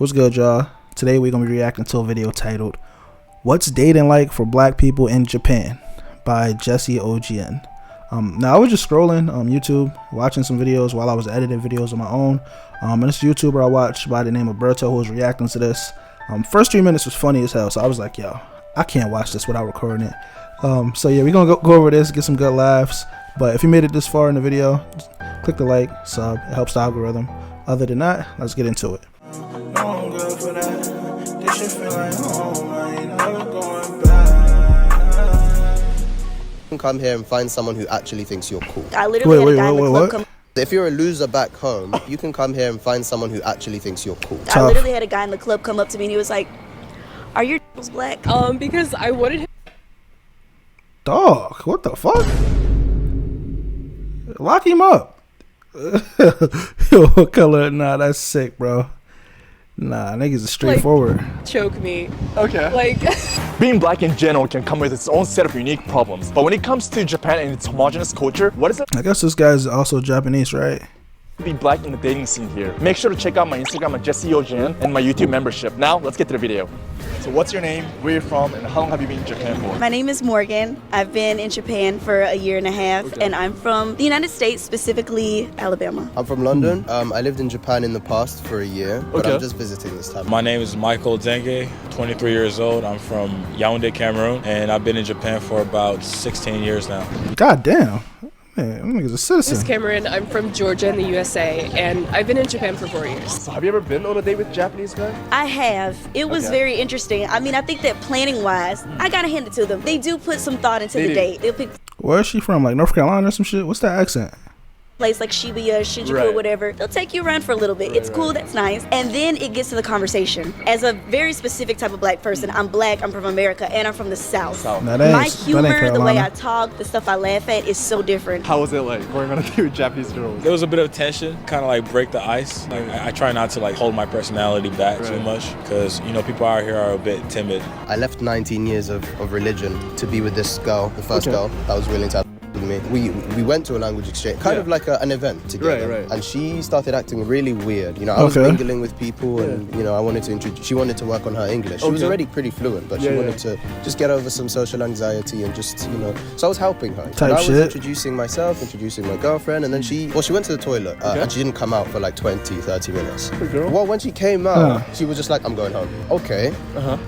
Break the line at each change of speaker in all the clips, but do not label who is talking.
What's good, y'all? Today we're gonna be reacting to a video titled "What's Dating Like for Black People in Japan" by Jesse OGN. Now I was just scrolling on YouTube, watching some videos while I was editing videos on my own. And this YouTuber I watched by the name of Berto who was reacting to this. First 3 minutes was funny as hell, so I was like, yo, I can't watch this without recording it. So yeah, we're gonna go over this, get some good laughs. But if you made it this far in the video, just click the like, sub, it helps the algorithm. Other than that, let's get into it. For that, this shit feel like home. I ain't never going back.
You can come here and find someone who actually thinks you're cool.
I literally had a guy in the club come.
If you're a loser back home, you can come here and find someone who actually thinks you're cool.
I literally had a guy in the club come up to me and he was like, "Are your black?"
Because I wanted him.
Dog, what the fuck? Lock him up. Yo, what color? Nah, that's sick, bro. Nah, niggas are straightforward.
Like, choke me.
Okay.
Like,
being black in general can come with its own set of unique problems. But when it comes to Japan and its homogenous culture, what is it?
I guess this guy's also Japanese, right?
Be black in the dating scene here. Make sure to check out my Instagram at Jesse OGN and my YouTube membership. Now, let's get to the video. So what's your name, where you're from, and how long have you been in Japan for?
My name is Morgan. I've been in Japan for a year and a half, and I'm from the United States, specifically Alabama.
I'm from London. I lived in Japan in the past for a year, but I'm just visiting this time.
My name is Michael Denge, 23 years old. I'm from Yaoundé, Cameroon, and I've been in Japan for about 16 years now.
God damn. Man, I'm a citizen.
this is Cameron. I'm from Georgia in the USA, and I've been in Japan for 4 years.
So have you ever been on a date with a Japanese guy?
I have. It was very interesting. I mean, I think that planning-wise, I gotta hand it to them. They do put some thought into the date. They'll pick
Where is she from? Like North Carolina or some shit? What's that accent?
place like Shibuya, Shinjuku, or whatever. They'll take you around for a little bit. It's cool, that's nice. And then it gets to the conversation. As a very specific type of black person, I'm black, I'm from America, and I'm from the South. My humor, the way I talk, the stuff I laugh at is so different.
How was it like going on a date with Japanese girls?
There was a bit of tension, kind of like break the ice. Like I try not to like hold my personality back too much, because you know people out here are a bit timid.
I left 19 years of religion to be with this girl, the first girl that was willing to have with me. We went to a language exchange, kind of like an event together. And she started acting really weird. You know, I was mingling with people, and you know, I wanted to introduce. She wanted to work on her English. She was already pretty fluent, but she wanted to just get over some social anxiety and just, you know. So I was helping her. And I was introducing myself, introducing my girlfriend, and then she went to the toilet, and she didn't come out for like 20-30 minutes. Well, when she came out, she was just like, "I'm going home." Okay.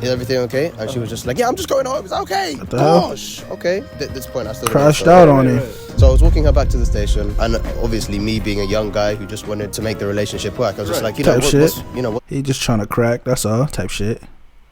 Is everything okay? And she was just like, "Yeah, I'm just going home. It's okay." Gosh. Okay. At this point, I still
crashed out on him.
So I was walking her back to the station, and obviously me being a young guy who just wanted to make the relationship work, I was just like, you know, what,
he just trying to crack, that's all, type shit.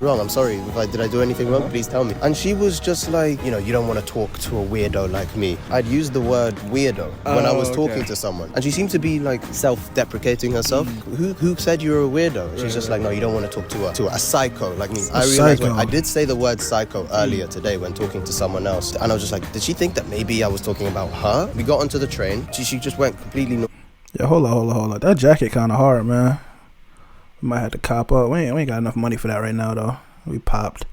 Wrong, I'm sorry, did I do anything wrong? Please tell me. And she was just like, you know, you don't want to talk to a weirdo like me. I'd used the word weirdo when I was talking to someone, and she seemed to be like self-deprecating herself. Who said you were a weirdo? She's just like, no, you don't want to talk to a psycho like me. I realized I did say the word psycho earlier today when talking to someone else, and I was just like, did she think that maybe I was talking about her? We got onto the train, she just went completely
yeah, hold on. That jacket kind of hard, man. We might have to cop up. We ain't got enough money for that right now, though. We popped.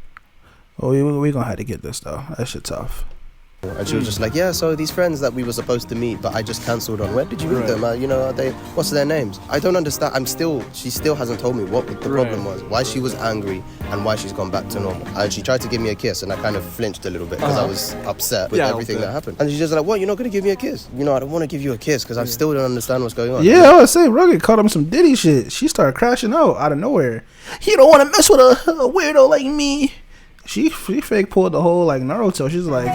Oh, we gonna have to get this, though. That shit tough.
And she was just like, yeah, so these friends that we were supposed to meet, but I just cancelled on. Where did you meet them? You know, what's their names? I don't understand. She still hasn't told me what the problem was, why she was angry, and why she's gone back to normal. And she tried to give me a kiss, and I kind of flinched a little bit because I was upset with everything that happened. And she's just like, what, you're not going to give me a kiss? You know, I don't want to give you a kiss because I still don't understand what's going on.
Yeah, I was saying, Rugged caught him some Diddy shit. She started crashing out of nowhere. You don't want to mess with a weirdo like me. She fake pulled the whole like Naruto. She's like,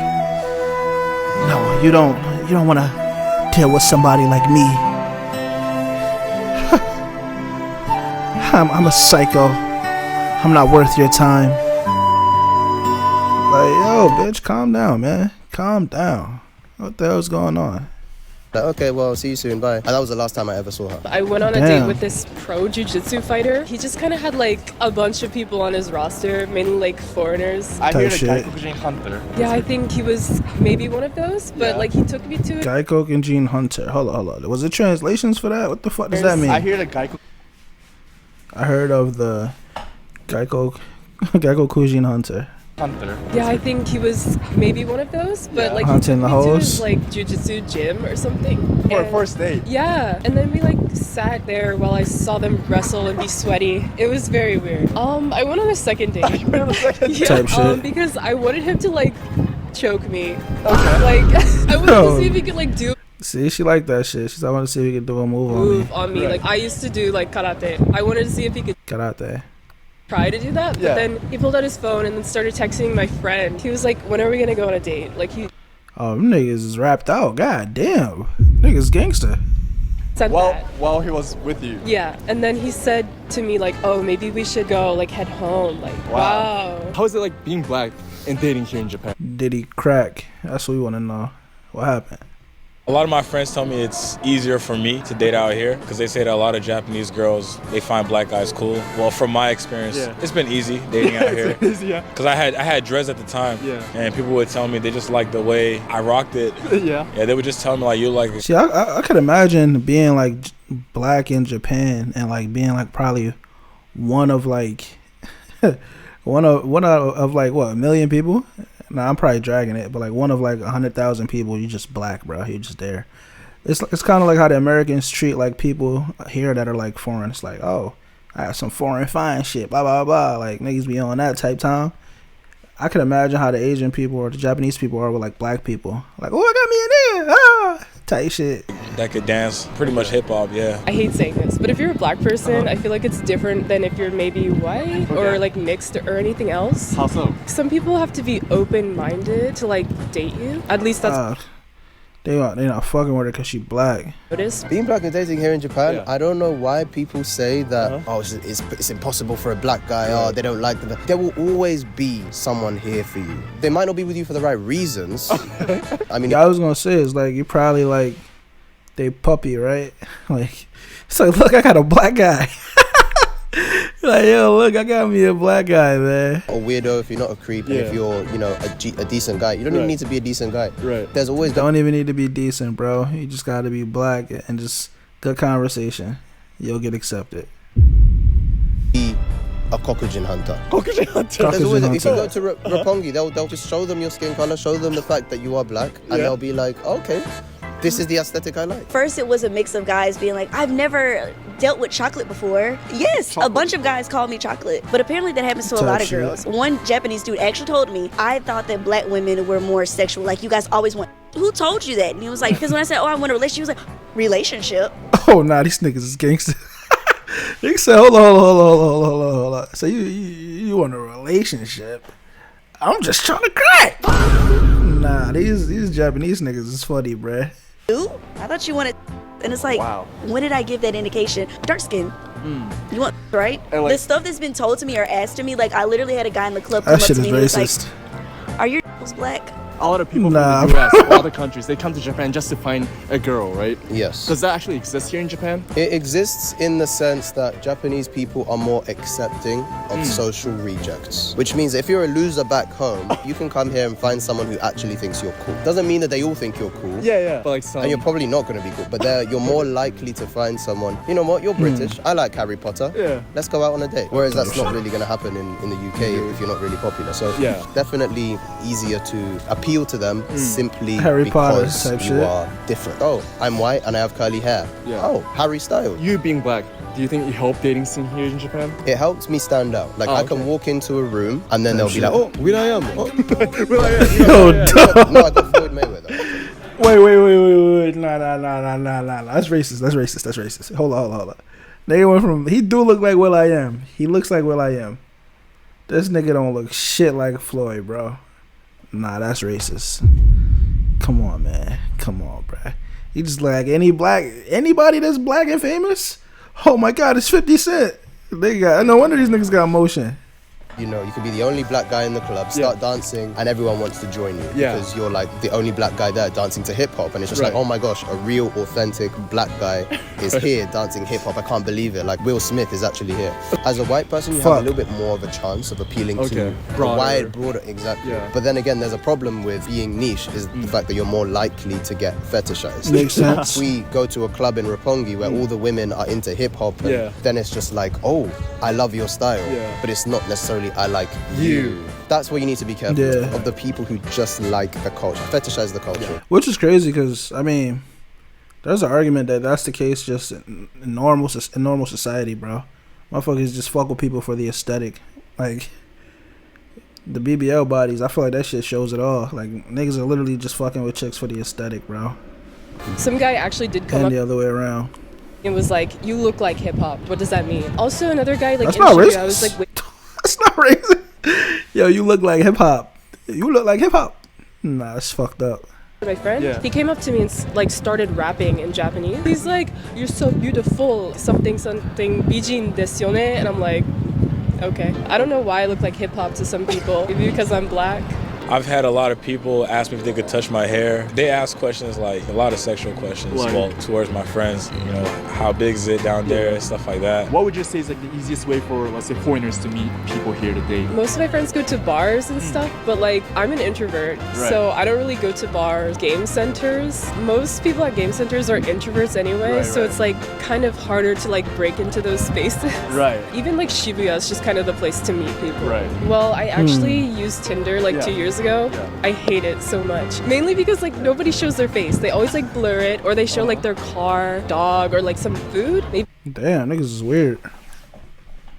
no, you don't want to deal with somebody like me. I'm a psycho. I'm not worth your time. Like, yo, bitch, calm down, man. Calm down. What the hell's going on?
Like, okay, well, see you soon, bye. And that was the last time I ever saw her.
I went on a date with this pro jiu-jitsu fighter. He just kind of had like a bunch of people on his roster, mainly like foreigners.
I hear the Gaikokujin Hunter.
Yeah, I think he was maybe one of those, but like he took me to it.
Gaikokujin Hunter. Hold on. Was it translations for that? What the fuck does that mean?
I hear the
I heard of the Gaikokujin Hunter.
Hunter.
Yeah, I think he was maybe one of those, but like
hunting the
he took me to
hoes.
his like jujitsu gym or something.
For a
And-
first date.
Yeah, and then we like sat there while I saw them wrestle and be sweaty. It was very weird. I went on a second date. Yeah,
Type shit.
because I wanted him to like choke me. Okay. Like I wanted to see if he could like do
See, she like that shit. She's I want to see if we can do a move
on me.
Right.
Like I used to do like karate. I wanted to see if he could
Get out there.
try to do that, but
Yeah.
then he pulled out his phone and then started texting my friend. He was like, "When are we gonna go on a date?" Like he
Oh, them niggas is wrapped out. God damn. Niggas gangster.
said
Well,
that.
while he was with you.
Yeah, and then he said to me like, "Oh, maybe we should go like head home." Like, wow.
How is it like being black and dating here in Japan?
Did he crack? That's what we want to know. What happened?
A lot of my friends tell me it's easier for me to date out here because they say that a lot of Japanese girls, they find black guys cool. Well, from my experience, it's been easy dating out here.
Yeah.
Because I had dreads at the time, and people would tell me they just like the way I rocked it.
Yeah.
Yeah, they would just tell me like, you like it.
See, I could imagine being like black in Japan and like being like probably one of like one of like what, 1 million people. Nah, I'm probably dragging it, but like one of like 100,000 people, you just black, bro. You just there. It's kind of like how the Americans treat like people here that are like foreign. It's like, oh, I have some foreign fine shit, blah blah blah. Like niggas be on that type time. I could imagine how the Asian people or the Japanese people are with like black people. Like, oh, I got me in there, type shit.
That could dance, pretty much hip hop, yeah.
I hate saying this, but if you're a black person, I feel like it's different than if you're maybe white or like mixed or anything else.
How so?
Some people have to be open-minded to like date you. At least that's
They not fucking with her because she black.
noticed.
Being black and dating here in Japan,
Yeah.
I don't know why people say that, oh, it's impossible for a black guy, oh, they don't like them. There will always be someone here for you. They might not be with you for the right reasons. I mean,
I was gonna say is like you probably like they puppy, right? Like it's like, look, I got a black guy. Like, yo, look, I got me a black guy, man.
a weirdo if you're not a creep, and if you're, a decent guy. You don't even need to be a decent guy.
Right.
There's always
Don't even need to be decent, bro. You just gotta be black and just good conversation. You'll get accepted.
be a Kokujin hunter.
Kokujin hunter.
There's always,
Kokujin
if you go
hunter.
to Roppongi, they'll just show them your skin color, show them the fact that you are black, and they'll be like, okay, this is the aesthetic I like.
First, it was a mix of guys being like, I've never dealt with chocolate before. Yes, a bunch of guys called me chocolate. But apparently that happens to a
Tough
lot of
shit.
girls. One Japanese dude actually told me, I thought that black women were more sexual. Like, you guys always want... Who told you that? And he was like, because when I said, oh, I want a relationship, he was like, relationship?
Oh, nah, these niggas is gangster. They said, hold on. So you want a relationship? I'm just trying to crack. Nah, these Japanese niggas is funny, bruh.
Ooh, I thought you wanted... And it's like, when did I give that indication? Dark skin. You want, right?
And like-
the stuff that's been told to me or asked to me, like, I literally had a guy in the club come
That
up
shit
to
is
me and he was
racist.
like, are your black?
A lot of people
Nah.
from the US, all other countries, they come to Japan just to find a girl, right?
Yes.
Does that actually exist here in Japan?
It exists in the sense that Japanese people are more accepting of social rejects. Which means if you're a loser back home, you can come here and find someone who actually thinks you're cool. Doesn't mean that they all think you're cool.
Yeah. But like some...
And you're probably not going to be cool, but you're more likely to find someone, you know what, you're British, I like Harry Potter,
Yeah.
let's go out on a date. Whereas that's not really going to happen in the UK if you're not really popular. So
Yeah.
definitely easier to appeal to them simply
Harry Potter
because
type
you
shit.
are different. Oh, I'm white and I have curly hair.
Yeah.
Oh, Harry Styles.
You being black, do you think it helped dating scene here in Japan?
It helps me stand out. Like,
Oh,
I can
okay.
walk into a room and then they'll be
shit.
like, oh, Will I am. Oh,
Yo,
no, I got Floyd Mayweather.
Wait. Nah. That's racist. Hold on. Nigga went from, he do look like Will I Am. He looks like Will I Am. This nigga don't look shit like Floyd, bro. Nah, that's racist. Come on, man. Come on, bruh. He just like anybody that's black and famous? Oh my God, it's 50 Cent. No wonder these niggas got motion.
You know, you could be the only black guy in the club, start dancing, and everyone wants to join you because you're like the only black guy there dancing to hip hop, and it's just like, oh my gosh, a real, authentic black guy is here dancing hip hop. I can't believe it. Like, Will Smith is actually here. As a white person, you have a little bit more of a chance of appealing to a broader, exactly.
Yeah.
But then again, there's a problem with being niche is the fact that you're more likely to get fetishized.
Makes sense.
We go to a club in Roppongi where all the women are into hip hop, and then it's just like, oh, I love your style, but it's not necessarily necessarily I like you. That's where you need to be careful of the people who just like the culture, fetishize the culture.
Which is crazy because, I mean, there's an argument that that's the case just in normal society, bro. Motherfuckers just fuck with people for the aesthetic. Like, the BBL bodies, I feel like that shit shows it all. Like, niggas are literally just fucking with chicks for the aesthetic, bro.
Some guy actually did come up.
And the other way around.
It was like, you look like hip hop. What does that mean? Also, another guy like
that's not racist.
I was like, wait.
That's not racist. Yo, you look like hip hop. You look like hip hop. Nah, it's fucked up.
My friend, he came up to me and like started rapping in Japanese. He's like, "You're so beautiful, something something bijin desu yone," and I'm like, okay. I don't know why I look like hip hop to some people. Maybe because I'm black.
I've had a lot of people ask me if they could touch my hair. They ask questions like a lot of sexual questions, towards my friends. You know, how big is it down there, stuff like that.
What would you say is like the easiest way for, let's say, foreigners to meet people here today?
Most of my friends go to bars and stuff, but like I'm an introvert, so I don't really go to bars. Game centers. Most people at game centers are introverts anyway, so it's like kind of harder to like break into those spaces. Even like Shibuya is just kind of the place to meet people. Well, I actually used Tinder like 2 years ago. I hate it so much. Mainly because like nobody shows their face. They always like blur it, or they show like their car, dog, or like some food. Maybe
damn, niggas is weird.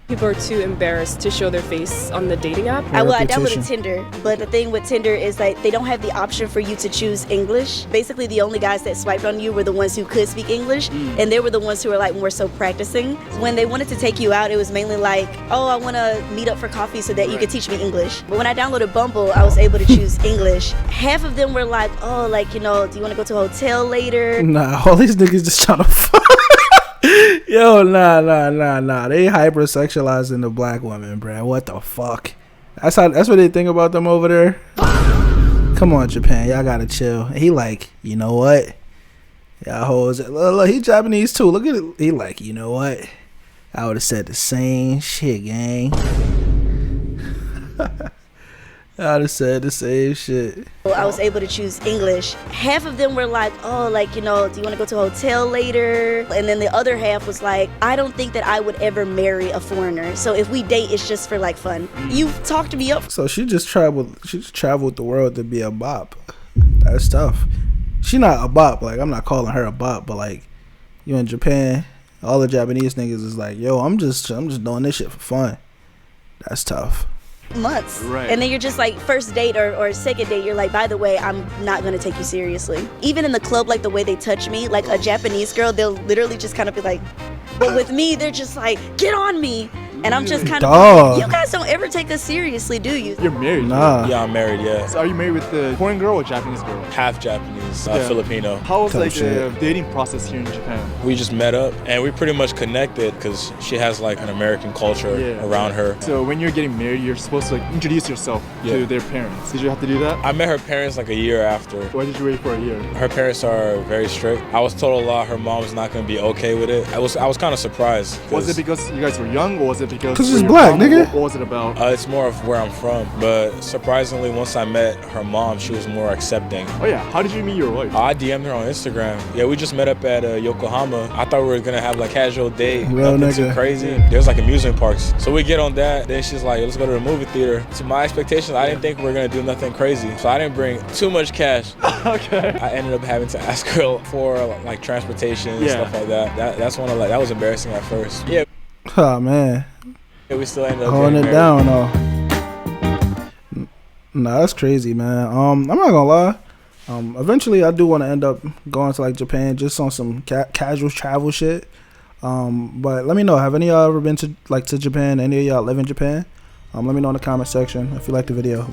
People are too embarrassed to show their face on the dating app.
I downloaded Tinder, but the thing with Tinder is like they don't have the option for you to choose English. Basically, the only guys that swiped on you were the ones who could speak English, and they were the ones who were like more so practicing. When they wanted to take you out, it was mainly like, oh, I want to meet up for coffee so that you could teach me English. But when I downloaded Bumble, I was able to choose English. Half of them were like, oh, like, you know, do you want to go to a hotel later?
Nah, all these niggas just trying to fuck. Yo, nah. They hypersexualizing the black woman, bruh. What the fuck? That's what they think about them over there. Come on, Japan, y'all gotta chill. He like, you know what? Y'all hoes. Look, he Japanese too. Look at it. He like, you know what? I would have said the same shit, gang. I would have said the same shit.
I was able to choose English. Half of them were like, oh, like, you know, do you want to go to a hotel later? And then the other half was like, I don't think that I would ever marry a foreigner. So if we date, it's just for like fun. You've talked me up.
So she just traveled the world to be a bop. That's tough. She not a bop. Like, I'm not calling her a bop, but like, you in Japan, all the Japanese niggas is like, yo, I'm just doing this shit for fun. That's tough.
Months, and then you're just like first date or second date, you're like, by the way, I'm not gonna take you seriously. Even in the club, like the way they touch me, like a Japanese girl, they'll literally just kind of be like, but with me, they're just like, get on me. And I'm just kind of, you guys don't ever take us seriously, do you?
You're married?
Nah.
Yeah, I'm married, yeah.
So are you married with the foreign girl or Japanese girl?
Half Japanese, Filipino.
How was like the dating process here in Japan?
We just met up and we pretty much connected because she has like an American culture around her.
So when you're getting married, you're supposed to like introduce yourself to their parents. Did you have to do that?
I met her parents like a year after.
Why did you wait for a year?
Her parents are very strict. I was told a lot her mom was not going to be okay with it. I was kind of surprised.
Was it because you guys were young, or was it because
it's black, nigga?
What was it about?
It's more of where I'm from, but surprisingly, once I met her mom, she was more accepting.
Oh yeah, how did you meet your wife?
I DM'd her on Instagram. Yeah, we just met up at Yokohama. I thought we were gonna have like casual date, nothing too crazy. There's like amusement parks, so we get on that. Then she's like, let's go to the movie theater. To my expectations, I didn't think we were gonna do nothing crazy, so I didn't bring too much cash.
Okay.
I ended up having to ask her for like transportation and stuff like that. That's one of that was embarrassing at first. Yeah.
Oh man.
Yeah, we still ended up
holding it down though. Nah, that's crazy, man. I'm not gonna lie. Eventually I do want to end up going to like Japan just on some casual travel shit. But let me know, have any of y'all ever been to Japan? Any of y'all live in Japan? Let me know in the comment section. If you like the video,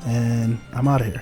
and I'm out of here.